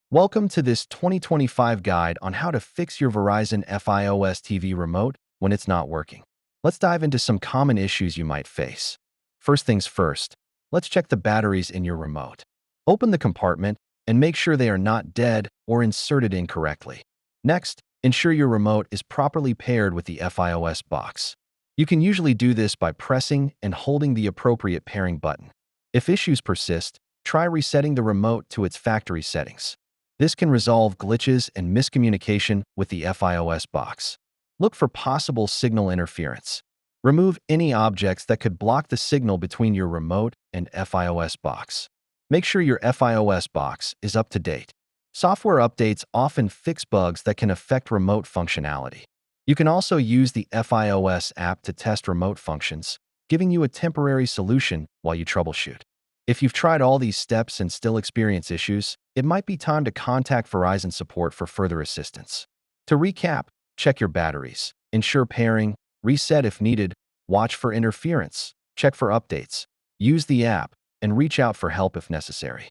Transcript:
Welcome to this 2025 guide on how to fix your Verizon Fios TV remote when it's not working. Let's dive into some common issues you might face. First things first, let's check the batteries in your remote. Open the compartment and make sure they are not dead or inserted incorrectly. Next, ensure your remote is properly paired with the Fios box. You can usually do this by pressing and holding the appropriate pairing button. If issues persist, try resetting the remote to its factory settings. This can resolve glitches and miscommunication with the Fios box. Look for possible signal interference. Remove any objects that could block the signal between your remote and Fios box. Make sure your Fios box is up to date. Software updates often fix bugs that can affect remote functionality. You can also use the Fios app to test remote functions, giving you a temporary solution while you troubleshoot. If you've tried all these steps and still experience issues, it might be time to contact Verizon support for further assistance. To recap, check your batteries, ensure pairing, reset if needed, watch for interference, check for updates, use the app, and reach out for help if necessary.